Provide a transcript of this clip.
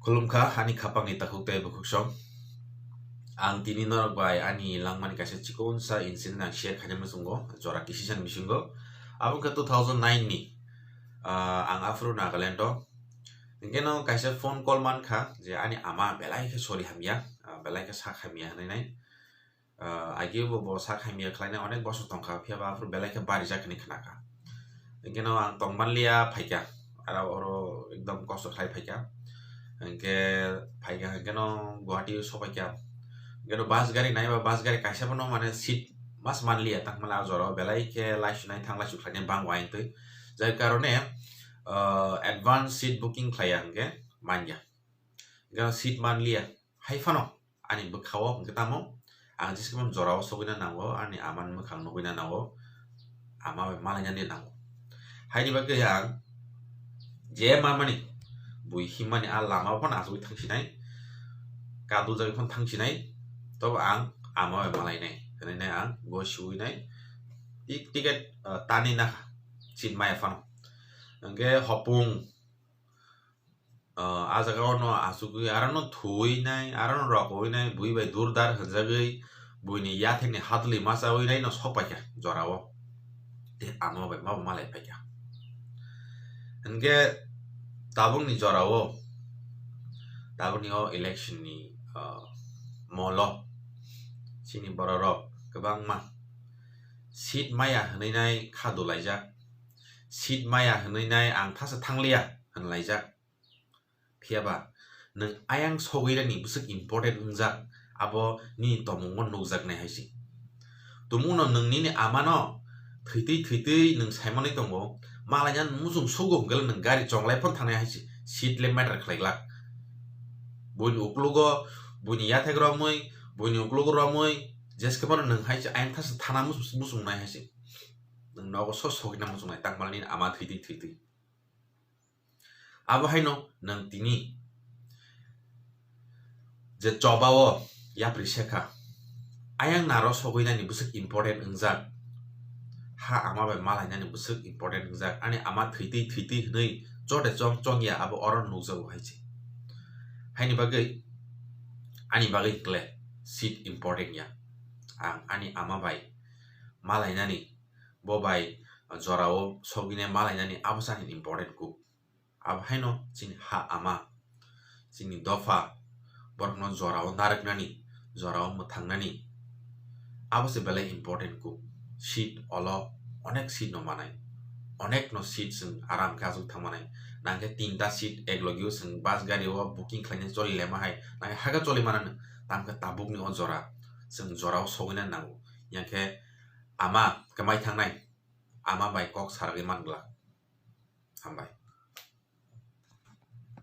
Kulumka hani kapang ni takuk tay bukuksong. Ang tininor bay ani langman kasi chikon sa insin na share kanya masungo jora kisisyan misungo. Abang ka 2009 ni ang afro Nagaland to. Ngeno kasi phone call man ka je ani ama belai ke sorry hamya belai ke sak hamya nai agi bo sak hamya khlaina onek bosor tongka phia ba afro belai ke bari jakni khnaka. Ngeno ang tongman lia phaika ara oro ekdom kosto khlai phaika. Engke phaika ngeno Guwahati sobaikya gano bus gari nai ba bus gari kaisa pano mane seat mas manli tak mala joro belai ke laisu nai thangla su khlane bang wain tui jai karone advance seat booking klayang ke manja gano seat manli hai fano ani bukhawo ngtamo ang jiskam jorao sogina nango ani aman mukhang nogina nango ama malanya ni nango hai ni bagge yang je mamani bui himani a lama pon asui thangsinai kadu jai pon thangsinai to ang ama malai nai kanai nai ang go shui nai tiket tani na chin mai fan angge hopung ajaga no asugui arano thui nai arano rokoi nai bui bai durdar hanjagui buini yatheni hadli masawi nai no sokpaikya jorao te ama bai ma malai paikya angge tabung ni jorao tabung ni o election ni molo sini bororo kebang ma seat maya hanai nai khadu laijak seat maya hanai nai ang thasa thanglia han laijak phiaba nang ayang sogira ni busuk important ungjak abo ni tomungon nujak nai haisi tumuno nangni ni amano thitei nang saimani tongo malayan musung sugo gel nang gari chonglai pon thangnai haisi seat le matter khlailak buni uklugo buni yathek romoi buni uklugo romoi jeske pon nang haisi ayang thasa thana musung nai haisi nang nogo sogina musung nai tangmalni ama thitei abo haino nang tini je jobao yapri seka ayang naro sogina ni busuk important ungjak ha ama bai malanya ni busuk important ungjak ani ama thitei hnei jode chongya abo oron nukjago haisi haini bagai ani bagai kle seat important ya ang ani ama bai malainani bo bai jorao sogine malainani abosani important ku ab haino chini ha ama chini dofa borno jorao naraknani jorao muthangnani abose belai important ku seat olo onek seat no manai onek no seat sing aram ka jung thangmanai nangke 3ta seat eglogio sing bus gari o booking khlaine choli lema hai nangke haga choli manan tamke tabuk ni on jora sing jorao sogina nango yangke ama kamai thangnai ama bai kok sargi mangla hambai